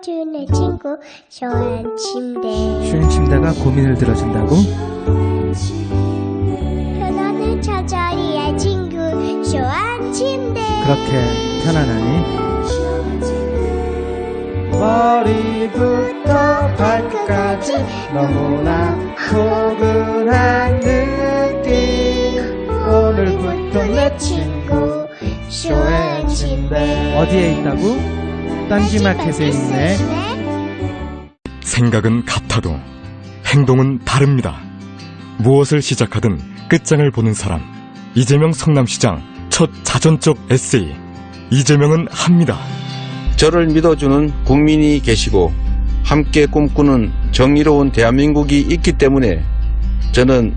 들어준 내 친구 쇼한 침대. 쉬운 침대가 고민을 들어준다고? 편안한 잠자리의 친구 쇼한 침대. 그렇게 편안하니? 머리부터 발끝까지 너무나 포근한 느낌. 오늘부터 내 친구 쇼한 침대. 어디에 있다고? 딴지마켓에 있네. 생각은 같아도 행동은 다릅니다. 무엇을 시작하든 끝장을 보는 사람. 이재명 성남시장 첫 자전적 에세이. 이재명은 합니다. 저를 믿어주는 국민이 계시고 함께 꿈꾸는 정의로운 대한민국이 있기 때문에 저는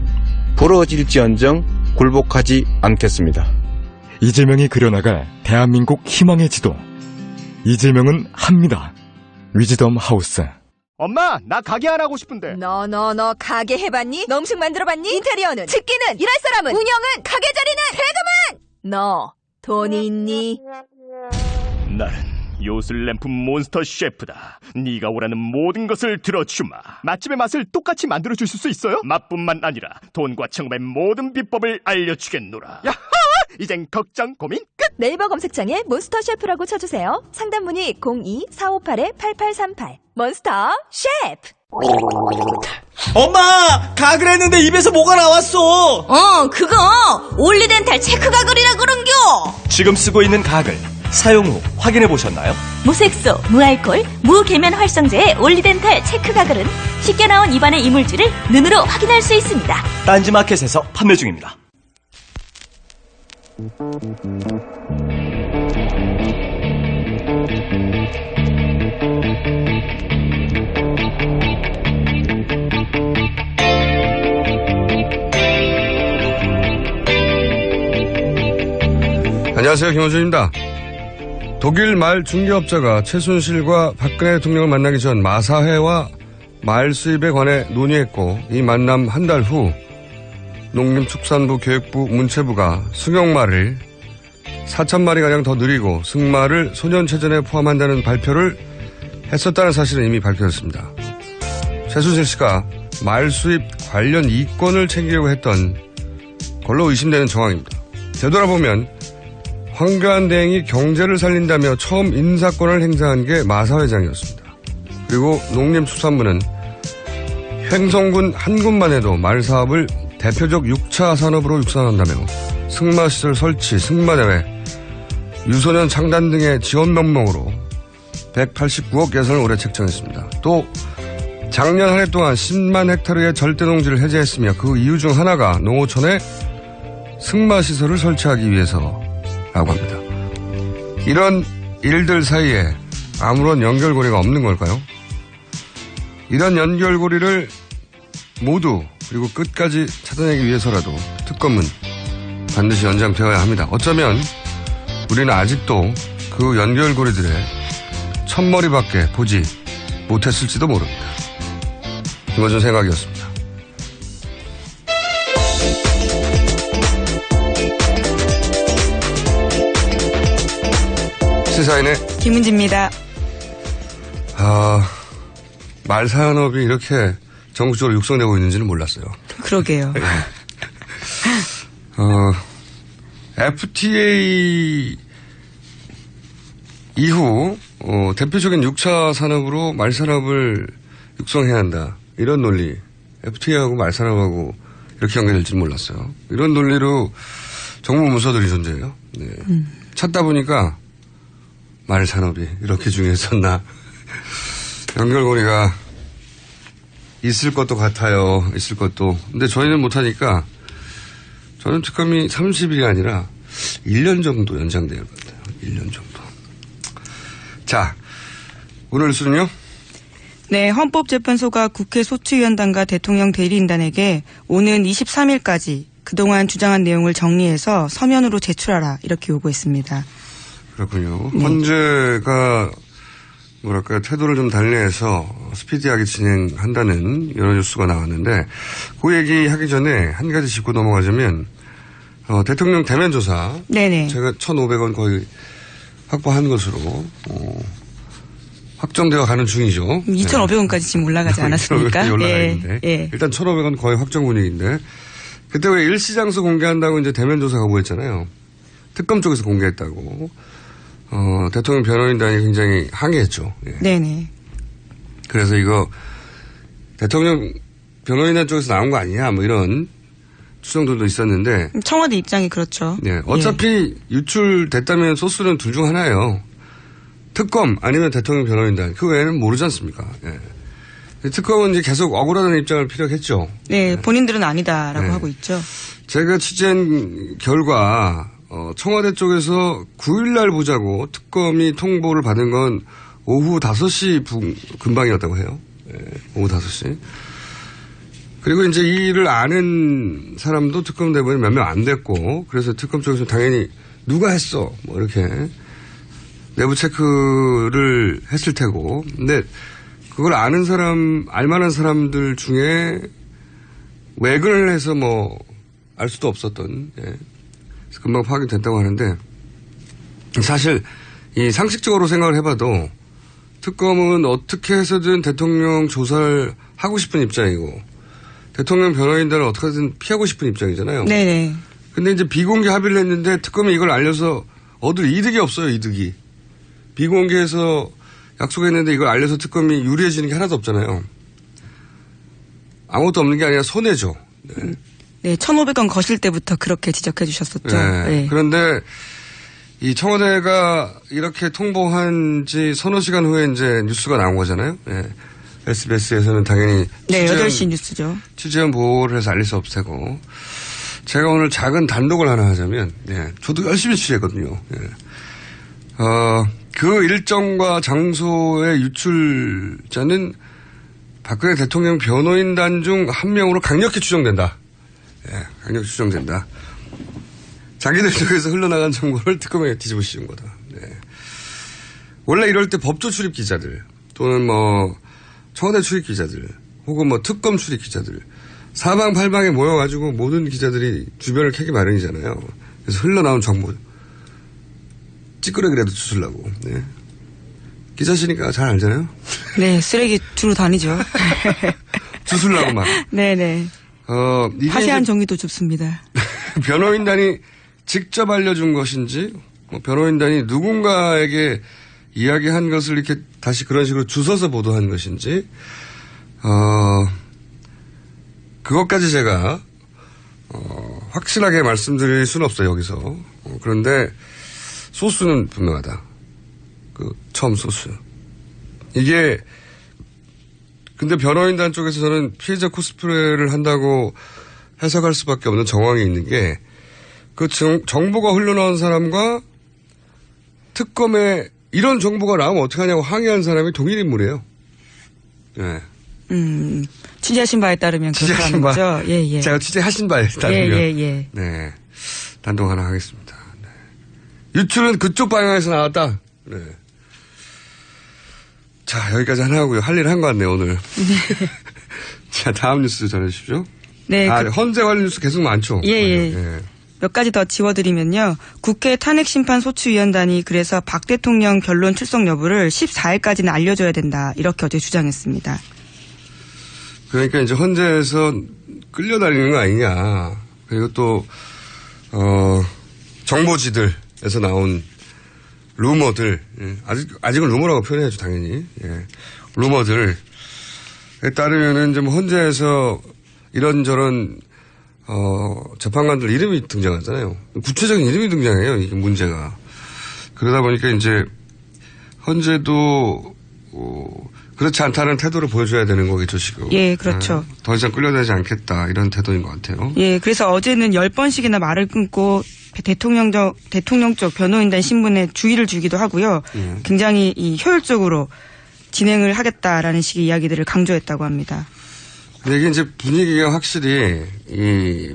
부러질지언정 굴복하지 않겠습니다. 이재명이 그려나갈 대한민국 희망의 지도. 이재명은 합니다. 위즈덤 하우스. 엄마, 나 가게 안 하고 싶은데. 너 가게 해봤니? 너 음식 만들어봤니? 인테리어는? 집기는? 일할 사람은? 운영은? 가게 자리는? 세금은? 너 돈이 있니? 나는 요술램프 몬스터 셰프다. 네가 원하는 모든 것을 들어주마. 맛집의 맛을 똑같이 만들어주실 수 있어요? 맛뿐만 아니라 돈과 청음의 모든 비법을 알려주겠노라. 야하! 이젠 걱정 고민 끝! 네이버 검색창에 몬스터 셰프라고 쳐주세요. 상담 문의 02-4558-8838. 몬스터 셰프! 엄마! 가글 했는데 입에서 뭐가 나왔어. 그거 올리덴탈 체크 가글이라 그런겨. 지금 쓰고 있는 가글 사용 후 확인해 보셨나요? 무색소, 무알콜, 무계면 활성제의 올리덴탈 체크 가글은 쉽게 나온 입안의 이물질을 눈으로 확인할 수 있습니다. 딴지마켓에서 판매 중입니다. 안녕하세요, 김원준입니다. 독일 말 중개업자가 최순실과 박근혜 대통령을 만나기 전 마사회와 말 수입에 관해 논의했고, 이 만남 한 달 후 농림축산부, 교육부, 문체부가 승용말을 4,000마리가량 더 늘리고 승마를 소년체전에 포함한다는 발표를 했었다는 사실은 이미 밝혀졌습니다. 최순실 씨가 말 수입 관련 이권을 챙기려고 했던 걸로 의심되는 정황입니다. 되돌아보면 황교안 대행이 경제를 살린다며 처음 인사권을 행사한 게 마사회장이었습니다. 그리고 농림축산부는 횡성군 한 군만 해도 말 사업을 대표적 6차 산업으로 육성한다며 승마시설 설치, 승마대회, 유소년 창단 등의 지원 명목으로 189억 예산을 올해 책정했습니다. 또 작년 한 해 동안 10만 헥타르의 절대농지를 해제했으며 그 이유 중 하나가 농어촌에 승마시설을 설치하기 위해서라고 합니다. 이런 일들 사이에 아무런 연결고리가 없는 걸까요? 이런 연결고리를 모두 그리고 끝까지 찾아내기 위해서라도 특검은 반드시 연장되어야 합니다. 어쩌면 우리는 아직도 그 연결고리들의 첫머리밖에 보지 못했을지도 모릅니다. 김어준 생각이었습니다. 시사인의 김은지입니다. 말산업이 이렇게 전국적으로 육성되고 있는지는 몰랐어요. 그러게요. FTA 이후 대표적인 6차 산업으로 말산업을 육성해야 한다. 이런 논리. FTA하고 말산업하고 이렇게 연결될지는 몰랐어요. 이런 논리로 정부 문서들이 존재해요. 네. 찾다 보니까 말산업이 이렇게 중요했었나. 연결고리가 있을 것도 같아요. 있을 것도. 근데 저희는 못하니까 저는 특검이 30일이 아니라 1년 정도 연장될 것 같아요. 1년 정도. 자, 오늘 뉴스는요? 네, 헌법재판소가 국회 소추위원단과 대통령 대리인단에게 오는 23일까지 그동안 주장한 내용을 정리해서 서면으로 제출하라 이렇게 요구했습니다. 그렇군요. 네. 헌재가 뭐랄까요, 태도를 좀 달리해서 스피디하게 진행한다는 여러 뉴스가 나왔는데 그 얘기 하기 전에 한 가지 짚고 넘어가자면 대통령 대면 조사. 네네. 제가 1,500원 거의 확보한 것으로 확정되어 가는 중이죠. 2,500원까지 지금 올라가지 않았습니까? 올라가는데 예. 일단 1,500원 거의 확정 분위기인데 그때 왜 일시장소 공개한다고 이제 대면 조사 거부했잖아요. 특검 쪽에서 공개했다고. 대통령 변호인단이 굉장히 항의했죠. 예. 네네. 그래서 이거 대통령 변호인단 쪽에서 나온 거 아니냐 뭐 이런 추정들도 있었는데 청와대 입장이 그렇죠. 네, 어차피 유출됐다면 소스는 둘 중 하나예요. 특검 아니면 대통령 변호인단 그 외에는 모르지 않습니까? 예. 특검은 이제 계속 억울하다는 입장을 피력했죠. 네, 본인들은 아니다라고 네. 하고 있죠. 제가 취재한 결과 청와대 쪽에서 9일날 보자고 특검이 통보를 받은 건 오후 5시 근방이었다고 해요. 예, 오후 5시. 그리고 이제 이 일을 아는 사람도 특검 대본에 몇 명 안 됐고, 그래서 특검 쪽에서 당연히 누가 했어, 뭐 이렇게 내부 체크를 했을 테고, 근데 그걸 아는 사람, 알만한 사람들 중에 외근을 해서 뭐 알 수도 없었던, 예. 그래서 금방 파악이 됐다고 하는데, 사실 이 상식적으로 생각을 해봐도 특검은 어떻게 해서든 대통령 조사를 하고 싶은 입장이고, 대통령 변호인단을 어떻게든 피하고 싶은 입장이잖아요. 네네. 근데 이제 비공개 합의를 했는데 특검이 이걸 알려서 얻을 이득이 없어요, 이득이. 비공개해서 약속했는데 이걸 알려서 특검이 유리해지는 게 하나도 없잖아요. 아무것도 없는 게 아니라 손해죠. 네. 네, 1,500원 거실 때부터 그렇게 지적해 주셨었죠. 네. 네. 그런데 이 청와대가 이렇게 통보한 지 서너 시간 후에 이제 뉴스가 나온 거잖아요. 네. SBS에서는 당연히 네, 8시 뉴스죠. 취재원 보호를 해서 알릴 수 없을 테고 제가 오늘 작은 단독을 하나 하자면 네, 저도 열심히 취재했거든요. 네. 그 일정과 장소의 유출자는 박근혜 대통령 변호인단 중 한 명으로 강력히 추정된다. 네, 강력히 추정된다. 자기들 쪽에서 흘러나간 정보를 특검에 뒤집어 씌운 거다. 네. 원래 이럴 때 법조 출입 기자들 또는 뭐 청와대 출입 기자들 혹은 뭐 특검 출입 기자들 사방팔방에 모여가지고 모든 기자들이 주변을 캐기 마련이잖아요. 그래서 흘러나온 정보 찌끄러기라도 주술라고. 네. 기자시니까 잘 알잖아요. 네, 쓰레기 주로 다니죠. 주술라고 막. 네네. 화시한 정의도 줍습니다. 변호인단이 직접 알려준 것인지 뭐 변호인단이 누군가에게 이야기한 것을 이렇게 다시 그런 식으로 주워서 보도한 것인지, 그것까지 제가, 확실하게 말씀드릴 수는 없어요, 여기서. 그런데 소스는 분명하다. 처음 소스. 이게, 근데 변호인단 쪽에서 저는 피해자 코스프레를 한다고 해석할 수밖에 없는 정황이 있는 게, 정보가 흘러나온 사람과 특검에 이런 정보가 나오면 어떡하냐고 항의한 사람이 동일 인물이에요. 네. 취재하신 바에 따르면 그렇다는 거죠. 예, 예. 제가 취재하신 바에 따르면. 예. 네. 단독 하나 하겠습니다. 네. 유출은 그쪽 방향에서 나왔다. 네. 자, 여기까지 하나 하고요. 할 일 한 것 같네요, 오늘. 네. 자, 다음 뉴스 전해주십시오. 네. 헌재 관련 뉴스 계속 많죠? 예. 몇 가지 더 지워드리면요. 국회 탄핵심판소추위원단이 그래서 박 대통령 변론 출석 여부를 14일까지는 알려줘야 된다. 이렇게 어제 주장했습니다. 그러니까 이제 헌재에서 끌려다니는 거 아니냐. 그리고 또, 정보지들에서 나온 루머들. 예. 아직은 루머라고 표현해야죠, 당연히. 예. 루머들에 따르면은 좀 헌재에서 이런저런 재판관들 이름이 등장하잖아요. 구체적인 이름이 등장해요. 이게 문제가. 그러다 보니까 이제 헌재도 그렇지 않다는 태도를 보여줘야 되는 거겠죠, 지금. 예, 그렇죠. 더 이상 끌려다니지 않겠다 이런 태도인 것 같아요. 예, 그래서 어제는 10번씩이나 말을 끊고 대통령 쪽 변호인단 신문에 주의를 주기도 하고요. 예. 굉장히 효율적으로 진행을 하겠다라는 식의 이야기들을 강조했다고 합니다. 근데 이게 이제 분위기가 확실히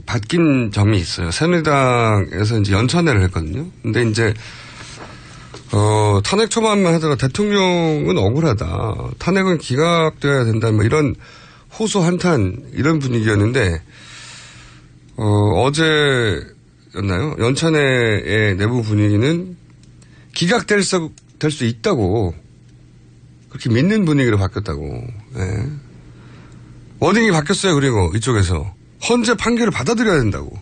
바뀐 점이 있어요. 새누리당에서 이제 연찬회를 했거든요. 근데 이제 탄핵 초반만 하다가 대통령은 억울하다. 탄핵은 기각돼야 된다. 뭐 이런 호소 한탄 이런 분위기였는데 어제였나요? 연찬회의 내부 분위기는 기각될 수 있다고 그렇게 믿는 분위기로 바뀌었다고. 예. 워딩이 바뀌었어요. 그리고 이쪽에서 헌재 판결을 받아들여야 된다고.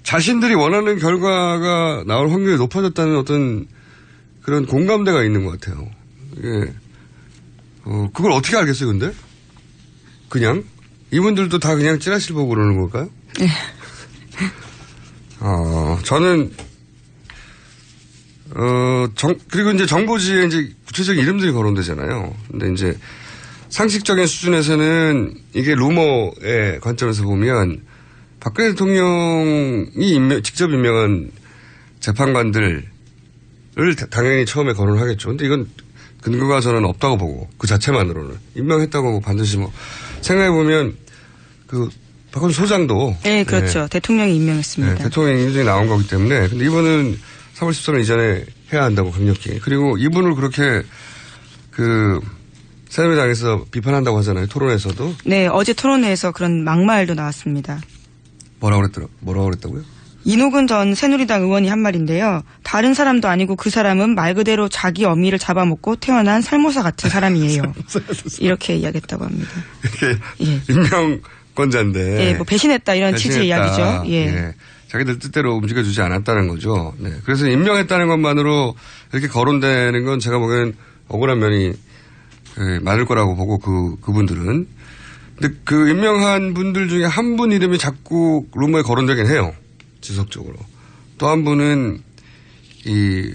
자신들이 원하는 결과가 나올 확률이 높아졌다는 어떤 그런 공감대가 있는 것 같아요. 예. 그걸 어떻게 알겠어요, 근데? 그냥? 이분들도 다 그냥 찌라시를 보고 그러는 걸까요? 네. 저는, 그리고 이제 정보지에 이제 구체적인 이름들이 거론되잖아요. 근데 이제 상식적인 수준에서는 이게 루머의 관점에서 보면 박근혜 대통령이 직접 임명한 재판관들을 당연히 처음에 거론을 하겠죠. 근데 이건 근거가 저는 없다고 보고 그 자체만으로는 임명했다고 반드시 뭐 생각해보면 그 박원순 소장도 네, 그렇죠. 네. 대통령이 임명했습니다. 네, 대통령 임명이 나온 거기 때문에 근데 이분은 3월 13일 이전에 해야 한다고 강력히 그리고 이분을 그렇게 그 새누리당에서 비판한다고 하잖아요. 토론에서도. 네, 어제 토론회에서 그런 막말도 나왔습니다. 뭐라고 그랬다고요? 이노근 전 새누리당 의원이 한 말인데요. 다른 사람도 아니고 그 사람은 말 그대로 자기 어미를 잡아먹고 태어난 살모사 같은 사람이에요. 이렇게 이야기했다고 합니다. 이게 예. 임명권자인데. 예, 뭐 배신했다 이런 취지의 이야기죠. 예. 예. 자기들 뜻대로 움직여주지 않았다는 거죠. 네. 그래서 임명했다는 것만으로 이렇게 거론되는 건 제가 보기엔 억울한 면이 많을 거라고 보고 그분들은. 근데 그 임명한 분들 중에 한 분 이름이 자꾸 루머에 거론되긴 해요. 지속적으로. 또 한 분은 이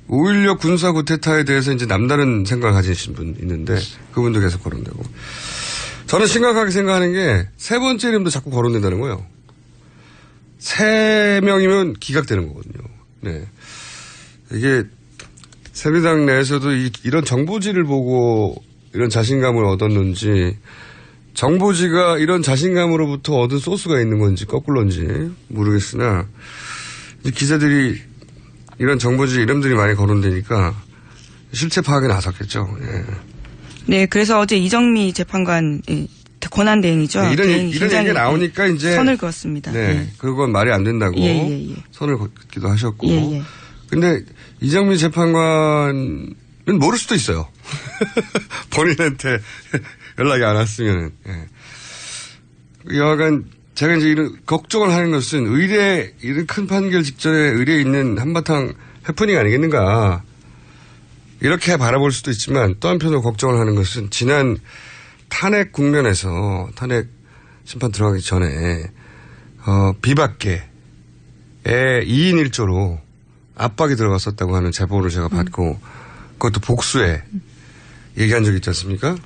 5.16 군사 구테타에 대해서 이제 남다른 생각을 가지신 분 있는데 그분도 계속 거론되고. 저는 심각하게 생각하는 게 세 번째 이름도 자꾸 거론된다는 거예요. 3명이면 기각되는 거거든요. 네. 이게 새누리당 내에서도 이런 정보지를 보고 이런 자신감을 얻었는지 정보지가 이런 자신감으로부터 얻은 소스가 있는 건지 거꾸로인지 모르겠으나 기자들이 이런 정보지 이름들이 많이 거론되니까 실체 파악에 나섰겠죠. 예. 네, 그래서 어제 이정미 재판관 권한 대행이죠. 네, 이런 얘기가 나오니까 이제 선을 그었습니다. 네, 예. 그건 말이 안 된다고 선을 긋기도 하셨고. 근데 이정미 재판관은 모를 수도 있어요. 본인한테 연락이 안 왔으면. 예. 여하간 제가 이제 이런 걱정을 하는 것은 이런 큰 판결 직전에 의뢰에 있는 한바탕 해프닝 아니겠는가. 이렇게 바라볼 수도 있지만 또 한편으로 걱정을 하는 것은 지난 탄핵 국면에서 탄핵 심판 들어가기 전에 비박계에 2인 1조로 압박이 들어갔었다고 하는 제보를 제가 받고 그것도 복수에 얘기한 적이 있지 않습니까?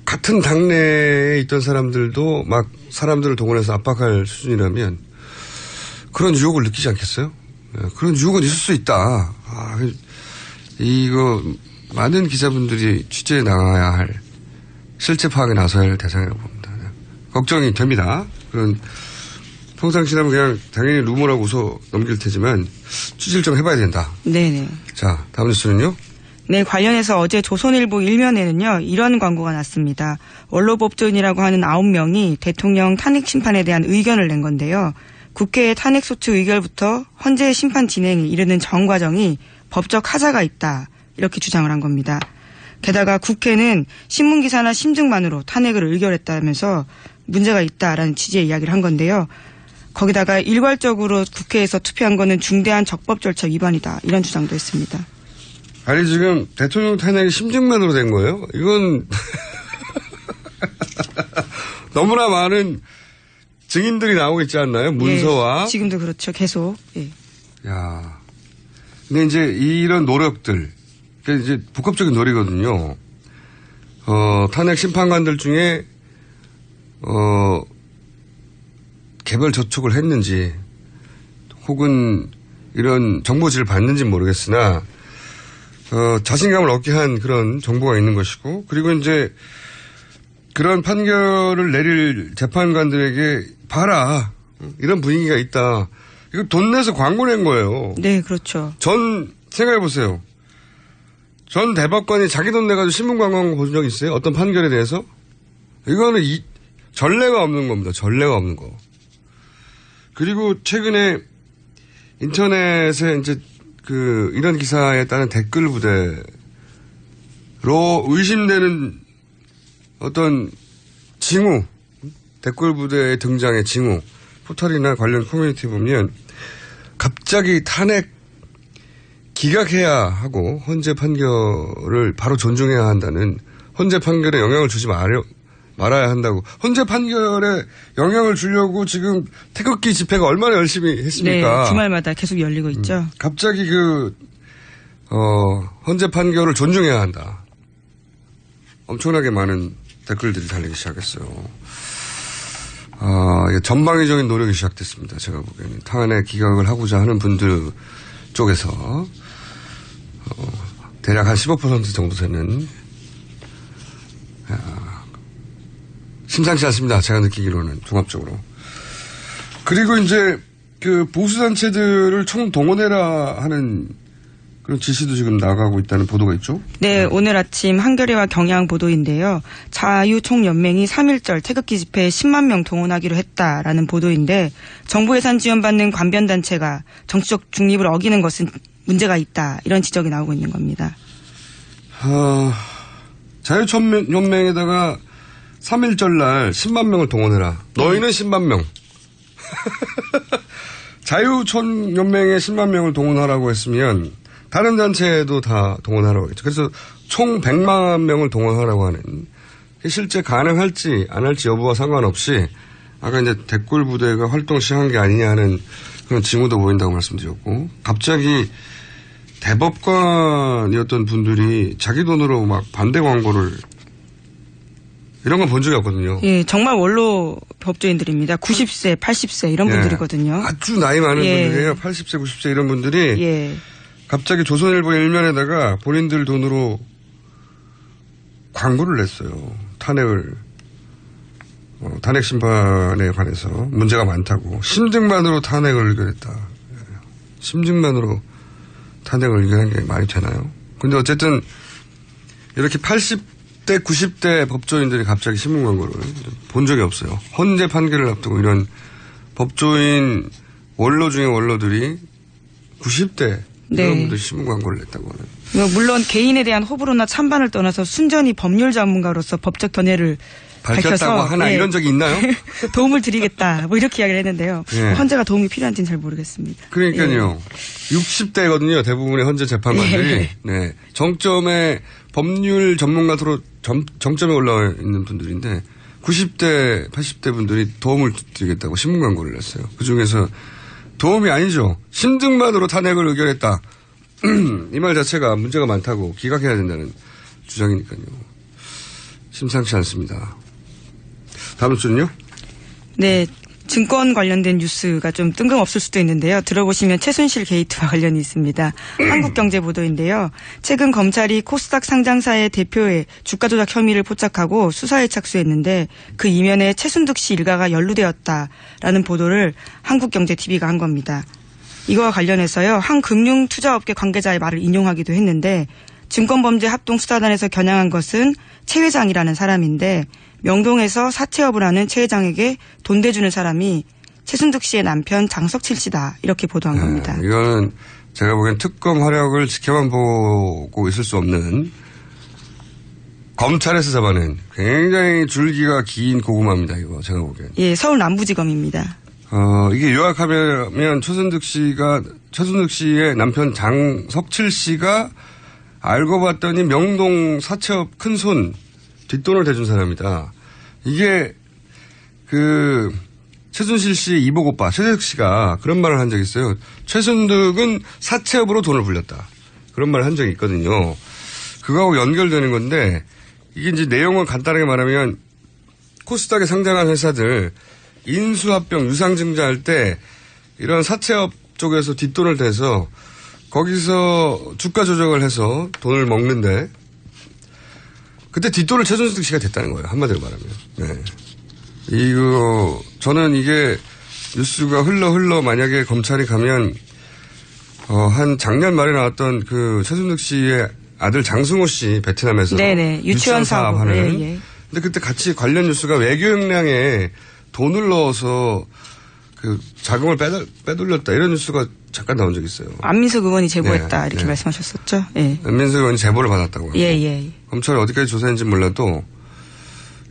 같은 당내에 있던 사람들도 막 사람들을 동원해서 압박할 수준이라면 그런 유혹을 느끼지 않겠어요? 그런 유혹은 있을 수 있다. 이거 많은 기자분들이 취재에 나가야 할 실체 파악에 나서야 할 대상이라고 봅니다. 걱정이 됩니다. 그런 평상시라면 그냥 당연히 루머라고 웃어 넘길 테지만 취재를 좀 해봐야 된다. 네네. 자, 다음 뉴스는요? 네, 관련해서 어제 조선일보 일면에는요, 이런 광고가 났습니다. 원로법조인이라고 하는 9명이 대통령 탄핵 심판에 대한 의견을 낸 건데요. 국회의 탄핵소추 의결부터 헌재 심판 진행에 이르는 전 과정이 법적 하자가 있다. 이렇게 주장을 한 겁니다. 게다가 국회는 신문기사나 심증만으로 탄핵을 의결했다면서 문제가 있다라는 취지의 이야기를 한 건데요. 거기다가 일괄적으로 국회에서 투표한 거는 중대한 적법 절차 위반이다. 이런 주장도 했습니다. 아니 지금 대통령 탄핵이 심증만으로 된 거예요? 이건 너무나 많은 증인들이 나오고 있지 않나요? 문서와. 예, 지금도 그렇죠. 계속. 예. 야, 근데 이제 이런 노력들, 그러니까 이제 복합적인 놀이거든요. 탄핵 심판관들 중에 개별 접촉을 했는지, 혹은 이런 정보지를 받는지는 모르겠으나. 자신감을 얻게 한 그런 정보가 있는 것이고, 그리고 이제 그런 판결을 내릴 재판관들에게 봐라. 이런 분위기가 있다. 이거 돈 내서 광고 낸 거예요. 네, 그렇죠. 생각해보세요. 전 대법관이 자기 돈 내가지고 신문 광고 본 적 있어요? 어떤 판결에 대해서? 이거는 전례가 없는 겁니다. 전례가 없는 거. 그리고 최근에 인터넷에 이제 이런 기사에 따른 댓글 부대로 의심되는 어떤 징후, 댓글 부대의 등장의 징후, 포털이나 관련 커뮤니티 보면 갑자기 탄핵 기각해야 하고 헌재 판결을 바로 존중해야 한다는, 헌재 판결에 영향을 주지 말아야 한다고. 헌재 판결에 영향을 주려고 지금 태극기 집회가 얼마나 열심히 했습니까? 네, 주말마다 계속 열리고 있죠. 갑자기 헌재 판결을 존중해야 한다. 엄청나게 많은 댓글들이 달리기 시작했어요. 전방위적인 노력이 시작됐습니다. 제가 보기에는. 탄핵 기각을 하고자 하는 분들 쪽에서, 대략 한 15% 정도 되는, 심상치 않습니다. 제가 느끼기로는, 종합적으로. 그리고 이제, 보수단체들을 총동원해라 하는 그런 지시도 지금 나가고 있다는 보도가 있죠? 네, 오늘 아침 한겨레와 경향 보도인데요. 자유총연맹이 3.1절 태극기 집회에 10만 명 동원하기로 했다라는 보도인데, 정부 예산 지원받는 관변단체가 정치적 중립을 어기는 것은 문제가 있다, 이런 지적이 나오고 있는 겁니다. 자유총연맹에다가 3.1절 날 10만 명을 동원해라. 너희는 10만 명. 자유총연맹에 10만 명을 동원하라고 했으면 다른 단체에도 다 동원하라고 했죠. 그래서 총 100만 명을 동원하라고 하는, 실제 가능할지 안 할지 여부와 상관없이 아까 이제 댓글 부대가 활동 시작한 게 아니냐 하는 그런 징후도 보인다고 말씀드렸고, 갑자기 대법관이었던 분들이 자기 돈으로 막 반대 광고를, 이런 건 본 적이 없거든요. 예, 정말 원로 법조인들입니다. 90세, 80세 이런 분들이거든요. 아주 나이 많은 분들이에요. 80세, 90세 이런 분들이 갑자기 조선일보 일면에다가 본인들 돈으로 광고를 냈어요. 탄핵 심판에 관해서 문제가 많다고. 심증만으로 탄핵을 의결했다. 심증만으로 탄핵을 의결한 게 말이 되나요? 근데 어쨌든 이렇게 80대, 90대 법조인들이 갑자기 신문 광고를 본 적이 없어요. 헌재 판결을 앞두고 이런 법조인 원로 중에 원로들이 90대 이런 분들이 신문 광고를 냈다고 하는. 물론 개인에 대한 호불호나 찬반을 떠나서 순전히 법률 전문가로서 법적 견해를 밝혔다고 하나 이런 적이 있나요? 도움을 드리겠다. 뭐 이렇게 이야기를 했는데요. 헌재가 도움이 필요한지는 잘 모르겠습니다. 그러니까요. 60대거든요. 대부분의 헌재 재판관들이. 네. 정점에 법률 전문가로 정점에 올라와 있는 분들인데 90대, 80대 분들이 도움을 드리겠다고 신문 광고를 냈어요. 그중에서 도움이 아니죠. 심증만으로 탄핵을 의결했다. 이 말 자체가 문제가 많다고 기각해야 된다는 주장이니까요. 심상치 않습니다. 다음 주는요? 네. 증권 관련된 뉴스가 좀 뜬금없을 수도 있는데요. 들어보시면 최순실 게이트와 관련이 있습니다. 한국경제 보도인데요. 최근 검찰이 코스닥 상장사의 대표의 주가 조작 혐의를 포착하고 수사에 착수했는데 그 이면에 최순득 씨 일가가 연루되었다라는 보도를 한국경제TV가 한 겁니다. 이거와 관련해서요. 한 금융투자업계 관계자의 말을 인용하기도 했는데 증권범죄합동수사단에서 겨냥한 것은 최 회장이라는 사람인데 명동에서 사채업을 하는 최 회장에게 돈 대주는 사람이 최순득 씨의 남편 장석칠 씨다. 이렇게 보도한 겁니다. 이거는 제가 보기엔 특검 화력을 지켜만 보고 있을 수 없는 검찰에서 잡아낸 굉장히 줄기가 긴 고구마입니다. 이거 제가 보기엔. 예, 서울 남부지검입니다. 이게 요약하면 최순득 씨의 남편 장석칠 씨가 알고 봤더니 명동 사채업 큰손 뒷돈을 대준 사람이다. 이게 최순실 씨의 이복 오빠 최순득 씨가 그런 말을 한 적이 있어요. 최순득은 사채업으로 돈을 불렸다. 그런 말을 한 적이 있거든요. 그거하고 연결되는 건데 이게 이제 내용을 간단하게 말하면 코스닥에 상장한 회사들 인수합병 유상증자할 때 이런 사채업 쪽에서 뒷돈을 대서 거기서 주가 조작을 해서 돈을 먹는데 그때 뒷돈을 최순득 씨가 됐다는 거예요. 한마디로 말하면. 네. 저는 이게 뉴스가 흘러 만약에 검찰이 가면, 한 작년 말에 나왔던 최순득 씨의 아들 장승호 씨 베트남에서. 네네. 유치원 사업 하는. 근데 그때 같이 관련 뉴스가 외교 역량에 돈을 넣어서 그 자금을 빼돌렸다 이런 뉴스가 잠깐 나온 적이 있어요. 안민석 의원이 제보했다 네, 이렇게 네. 말씀하셨었죠. 예. 안민석 의원이 제보를 받았다고. 예. 검찰이 어디까지 조사했는지 몰라도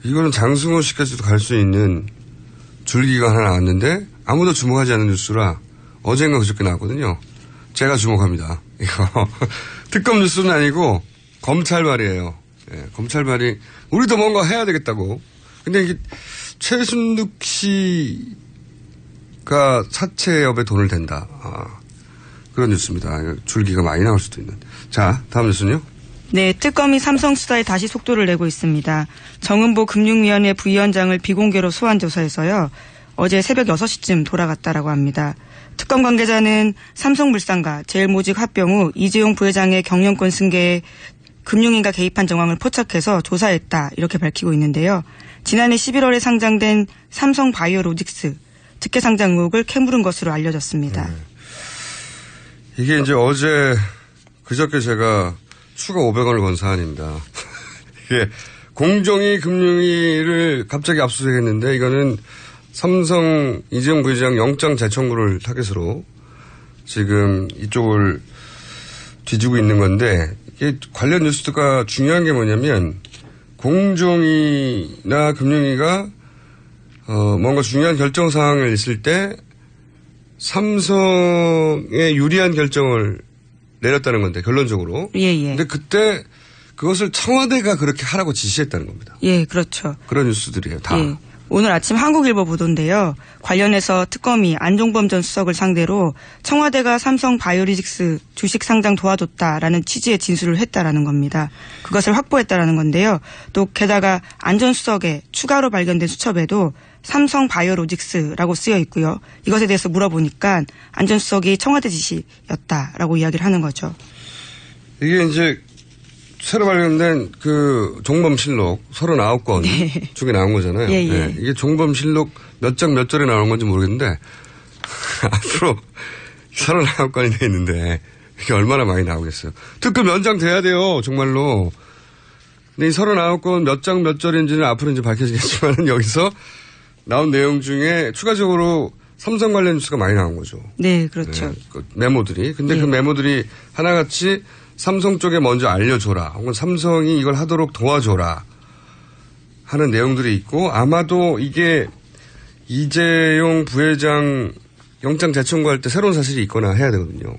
이거는 장승호 씨까지도 갈 수 있는 줄기가 하나 나왔는데 아무도 주목하지 않는 뉴스라 어젠가 그저께 나왔거든요. 제가 주목합니다. 이거 특검 뉴스는 아니고 검찰 말이에요. 예, 검찰 말이 우리도 뭔가 해야 되겠다고. 근데 이게 최순득 씨가 사채업에 돈을 댄다. 그런 뉴스입니다. 줄기가 많이 나올 수도 있는. 자, 다음 뉴스는요. 네, 특검이 삼성 수사에 다시 속도를 내고 있습니다. 정은보 금융위원회 부위원장을 비공개로 소환 조사해서요. 어제 새벽 6시쯤 돌아갔다라고 합니다. 특검 관계자는 삼성물산과 제일모직 합병 후 이재용 부회장의 경영권 승계에 금융인가 개입한 정황을 포착해서 조사했다 이렇게 밝히고 있는데요. 지난해 11월에 상장된 삼성바이오로직스 특혜 상장 의혹을 캐물은 것으로 알려졌습니다. 이게 이제 그저께 제가 추가 500원을 건 사안입니다. 이게 공정위 금융위를 갑자기 압수수색했는데 이거는 삼성 이재용 부회장 영장 재청구를 타겟으로 지금 이쪽을 뒤지고 있는 건데 이게 관련 뉴스가 중요한 게 뭐냐면 공정위나 금융위가 뭔가 중요한 결정 사항을 있을 때 삼성에 유리한 결정을 내렸다는 건데 결론적으로. 예. 근데 그때 그것을 청와대가 그렇게 하라고 지시했다는 겁니다. 예, 그렇죠. 그런 뉴스들이에요. 다. 예. 오늘 아침 한국일보 보도인데요. 관련해서 특검이 안종범 전 수석을 상대로 청와대가 삼성 바이오로직스 주식 상장 도와줬다라는 취지의 진술을 했다라는 겁니다. 그것을 확보했다라는 건데요. 또 게다가 안 전 수석의 추가로 발견된 수첩에도 삼성 바이오로직스라고 쓰여 있고요. 이것에 대해서 물어보니까 안 전 수석이 청와대 지시였다라고 이야기를 하는 거죠. 이게 이제 새로 발견된 그 종범실록 39건 네. 중에 나온 거잖아요. 예. 네. 이게 종범실록 몇 장 몇 절에 나오는 건지 모르겠는데 앞으로 39건이 돼 있는데 이게 얼마나 많이 나오겠어요. 특급 연장돼야 돼요. 정말로. 근데 이 39건 몇 장 몇 절인지는 앞으로 이제 밝혀지겠지만 여기서 나온 내용 중에 추가적으로 삼성 관련 뉴스가 많이 나온 거죠. 네, 그렇죠. 네, 그 메모들이. 근데 예. 그 메모들이 하나같이 삼성 쪽에 먼저 알려줘라. 혹은 삼성이 이걸 하도록 도와줘라. 하는 내용들이 있고 아마도 이게 이재용 부회장 영장 재청구할 때 새로운 사실이 있거나 해야 되거든요.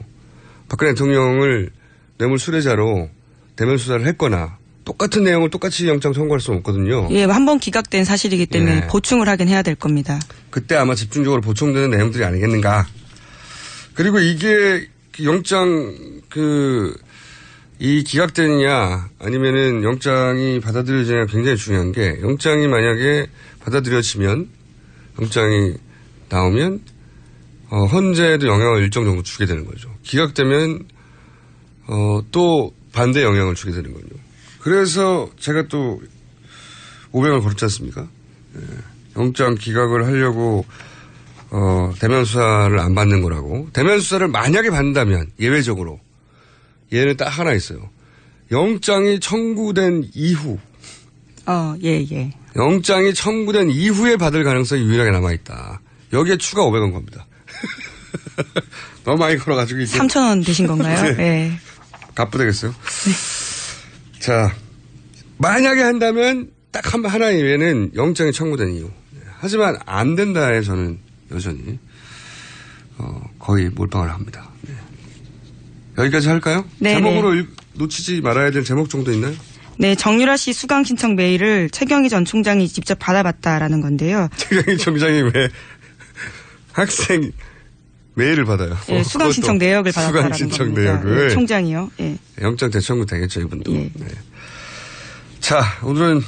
박근혜 대통령을 뇌물 수뢰자로 대면 수사를 했거나 똑같은 내용을 똑같이 영장 청구할 수는 없거든요. 예, 한 번 기각된 사실이기 때문에 예. 보충을 하긴 해야 될 겁니다. 그때 아마 집중적으로 보충되는 내용들이 아니겠는가. 그리고 이게 영장 이 기각되느냐 아니면은 영장이 받아들여지느냐 굉장히 중요한 게 영장이 만약에 받아들여지면 영장이 나오면 헌재에도 영향을 일정 정도 주게 되는 거죠. 기각되면 또 반대 영향을 주게 되는 거죠. 그래서 제가 또 500을 걸었지 않습니까? 예. 영장 기각을 하려고 대면 수사를 안 받는 거라고. 대면 수사를 만약에 받는다면 예외적으로 얘는 딱 하나 있어요. 영장이 청구된 이후. 예. 영장이 청구된 이후에 받을 가능성이 유일하게 남아있다. 여기에 추가 500원 겁니다. 너무 많이 걸어가지고 이제. 3,000원 되신 건가요? 네. 갚부되겠어요. 자, 만약에 한다면 딱 하나 이외에는 영장이 청구된 이유. 하지만 안 된다에 저는 여전히 거의 몰빵을 합니다. 네. 여기까지 할까요? 네, 제목으로 놓치지 말아야 될 제목 정도 있나요? 네, 정유라 씨 수강 신청 메일을 최경희 전 총장이 직접 받아봤다라는 건데요. 최경희 총장이 왜 학생 메일을 받아요? 예, 수강 신청 내역을 받았다라는 수강 신청 겁니다. 내역을. 예, 총장이요. 예. 영장 대청구 되겠죠, 이분도. 예. 네. 자, 오늘은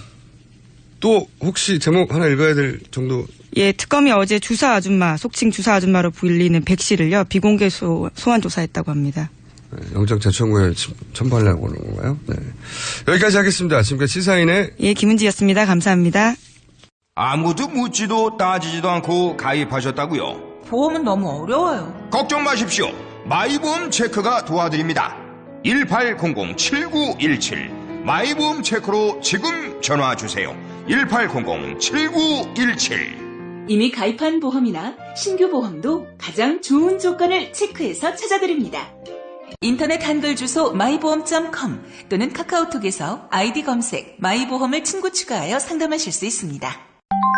또 혹시 제목 하나 읽어야 될 정도. 예, 특검이 어제 주사 아줌마, 속칭 주사 아줌마로 불리는 백 씨를요, 비공개 소환 조사했다고 합니다. 네, 영장 재청구에 첨부하려고 하는 건가요? 네. 여기까지 하겠습니다. 지금까지 시사인의 예, 김은지였습니다. 감사합니다. 아무도 묻지도 따지지도 않고 가입하셨다고요? 보험은 너무 어려워요. 걱정 마십시오. 마이보험 체크가 도와드립니다. 1800-7917 마이보험 체크로 지금 전화 주세요. 1800-7917 이미 가입한 보험이나 신규 보험도 가장 좋은 조건을 체크해서 찾아드립니다. 인터넷 한글 주소 마이보험.com 또는 카카오톡에서 아이디 검색 마이보험을 친구 추가하여 상담하실 수 있습니다.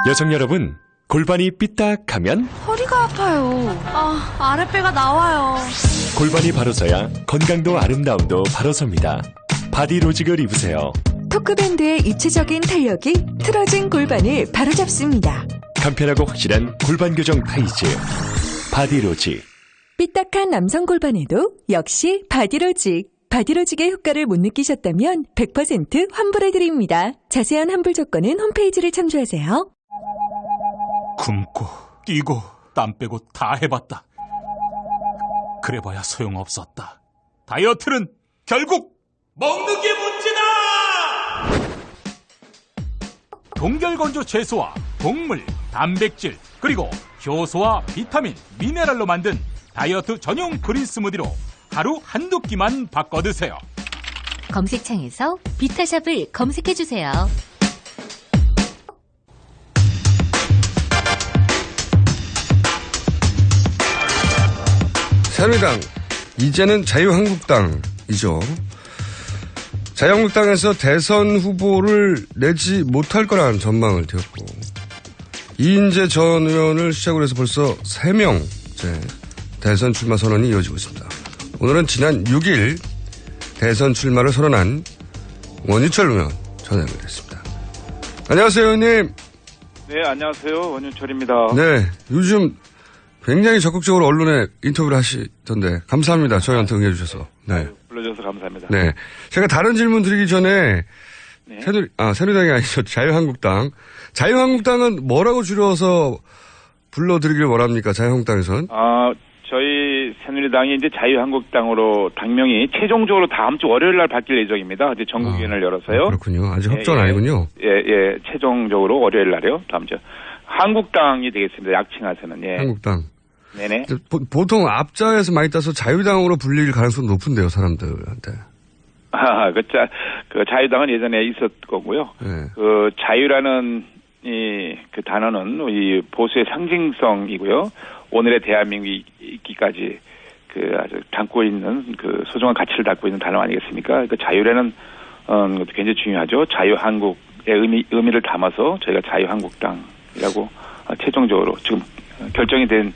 여성 여러분, 골반이 삐딱하면 허리가 아파요. 아랫배가 나와요. 골반이 바로서야 건강도 아름다움도 바로섭니다. 바디로직을 입으세요. 토크밴드의 입체적인 탄력이 틀어진 골반을 바로잡습니다. 간편하고 확실한 골반 교정 타이즈 바디로직. 삐딱한 남성 골반에도 역시 바디로직. 바디로직의 효과를 못 느끼셨다면 100% 환불해드립니다. 자세한 환불 조건은 홈페이지를 참조하세요. 굶고 뛰고 땀 빼고 다 해봤다. 그래봐야 소용없었다. 다이어트는 결국 먹는 게 문제다! 동결건조 채소와 곡물, 단백질, 그리고 효소와 비타민, 미네랄로 만든 다이어트 전용 그린 스무디로 하루 한두 끼만 바꿔 드세요. 검색창에서 비타샵을 검색해주세요. 새누리당, 이제는 자유한국당이죠. 자유한국당에서 대선 후보를 내지 못할 거라는 전망을 띄웠고, 이인재 전 의원을 시작으로 해서 벌써 3명째 대선 출마 선언이 이어지고 있습니다. 오늘은 지난 6일 대선 출마를 선언한 원유철 의원 전화 연결했습니다. 안녕하세요, 의원님. 네, 안녕하세요. 원유철입니다. 네, 요즘 굉장히 적극적으로 언론에 인터뷰를 하시던데 감사합니다. 저희한테 응해주셔서. 네. 불러주셔서 감사합니다. 네. 제가 다른 질문 드리기 전에 네. 새누리당이 아니죠. 자유한국당. 자유한국당은 뭐라고 줄여서 불러드리길 원합니까? 자유한국당에서는? 저희 새누리당이 이제 자유한국당으로 당명이 최종적으로 다음 주 월요일 날 바뀔 예정입니다. 이제 전국위원회를 열어서요. 그렇군요. 아직 확정은 아니군요. 예. 최종적으로 월요일 날이요. 다음 주. 한국당이 되겠습니다. 약칭해서는. 예. 한국당. 네네. 보통 앞자에서 많이 따서 자유당으로 불릴 가능성이 높은데요, 사람들한테. 그 자유당은 예전에 있었 거고요. 네. 그 자유라는 그 단어는 이 보수의 상징성이고요. 오늘의 대한민국이 있기까지 그 아주 담고 있는 그 소중한 가치를 담고 있는 단어 아니겠습니까? 그 자유라는 것도 굉장히 중요하죠. 자유한국의 의미를 담아서 저희가 자유한국당이라고 최종적으로 지금 결정이 된